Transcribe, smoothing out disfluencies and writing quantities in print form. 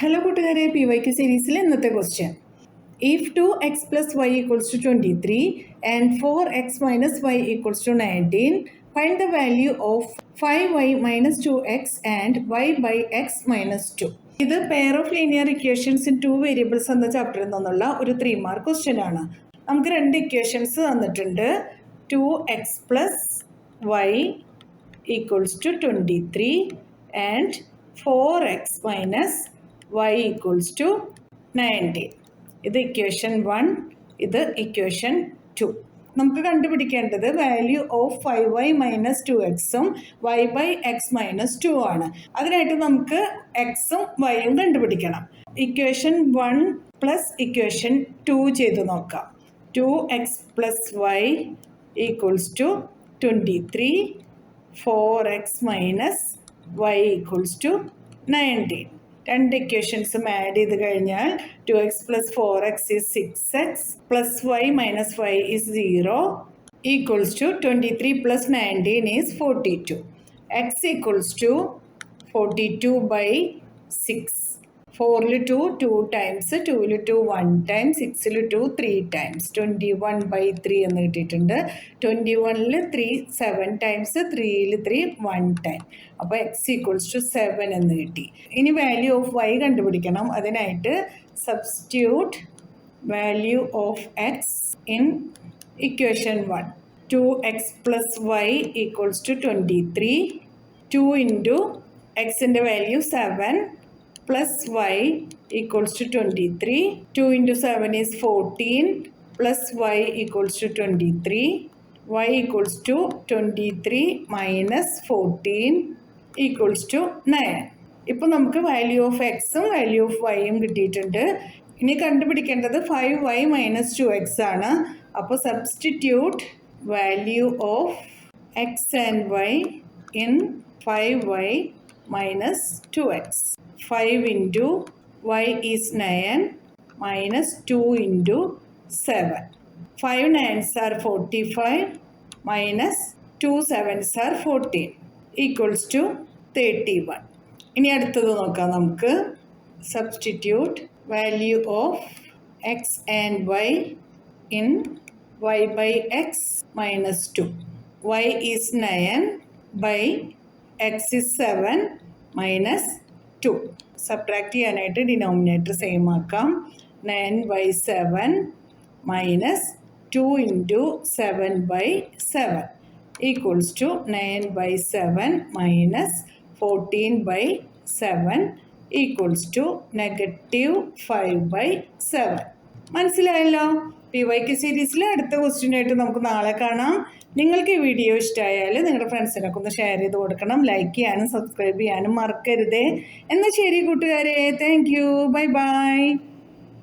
Hello കൂട്ടുകാരെ, PYQ സീരീസിൽ ഇന്നത്തെ question. If 2x plus y equals to 23 and 4x minus y equals to 19, find the value of 5y minus 2x and y by x minus 2. ഇത് pair of linear equations in 2 variables എന്ന ചാപ്റ്ററിൽ നിന്നുള്ള ഒരു 3 mark question ആണ്. നമുക്ക് രണ്ട് equations തന്നിട്ടുണ്ട്. 2x plus y equals to 23 and 4x minus y equals to 19. ഇത് ഇക്വേഷൻ 1, ഇത് ഇക്വേഷൻ 2. നമുക്ക് കണ്ടുപിടിക്കേണ്ടത് വാല്യൂ ഓഫ് 5y മൈനസ് 2xും y ബൈ എക്സ് മൈനസ് 2 ആണ്. അതിനായിട്ട് നമുക്ക് എക്സും വൈയും കണ്ടുപിടിക്കണം. ഇക്വേഷൻ 1 പ്ലസ് ഇക്വേഷൻ 2 ചെയ്ത് നോക്കാം. 2x plus y equals to 23, 4x minus y equals to 19. രണ്ട് ഇക്വേഷൻസും ആഡ് ചെയ്ത് കഴിഞ്ഞാൽ 2x plus 4x is 6x plus y minus y is 0 equals to 23 plus 19 is 42. x equals to 42 by 6. 4ൽ 2 2 times, 2ൽ 2 1 times, 6ൽ 2 3 times, 21 by 3 എന്ന് കിട്ടിയിട്ടുണ്ട്. 21ൽ 3 7 ടൈംസ്, 3ൽ 3 1 ടൈം. അപ്പോൾ എക്സ് ഈക്വൽസ് ടു 7 എന്ന് കിട്ടി. ഇനി വാല്യൂ ഓഫ് വൈ കണ്ടുപിടിക്കണം. അതിനായിട്ട് substitute value of x in equation 1. 2x plus y equals to 23. 2 into എക്സിൻ്റെ value 7 plus y equals to 23. 2 into 7 is 14 plus y equals to 23. y equals to 23 minus 14 equals to 9. ഇപ്പോൾ നമുക്ക് value of എക്സും value of വൈയും കിട്ടിയിട്ടുണ്ട്. ഇനി കണ്ടുപിടിക്കേണ്ടത് 5y minus 2x ആണ്. അപ്പോൾ substitute value of x and y in 5y minus 2x. 5 into y is 9 minus 2 into 7. 5 9s are 45 minus 2 7s are 14 equals to 31. ഇനി അടുത്തത് നോക്കാം നമുക്ക്. Substitute value of x and y in y by x minus 2. y is 9 by x is 7 minus 2. Subtract ചെയ്യാനായിട്ട് denominator same ആക്കാം. 9 by 7 minus 2 into 7 by 7 equals to 9 by 7 minus 14 by 7 equals to -5 by 7. മനസ്സിലായല്ലോ? PYQ സീരീസിലെ അടുത്ത ക്വസ്റ്റ്യനായിട്ട് നമുക്ക് നാളെ കാണാം. നിങ്ങൾക്ക് ഈ വീഡിയോ ഇഷ്ടമായാൽ നിങ്ങളുടെ ഫ്രണ്ട്സിനൊക്കെ ഒന്ന് ഷെയർ ചെയ്ത് കൊടുക്കണം. ലൈക്ക് ചെയ്യാനും സബ്സ്ക്രൈബ് ചെയ്യാനും മറക്കരുതേ. എന്നാൽ ശരി കൂട്ടുകാരെ, താങ്ക് യു, ബൈ ബൈ.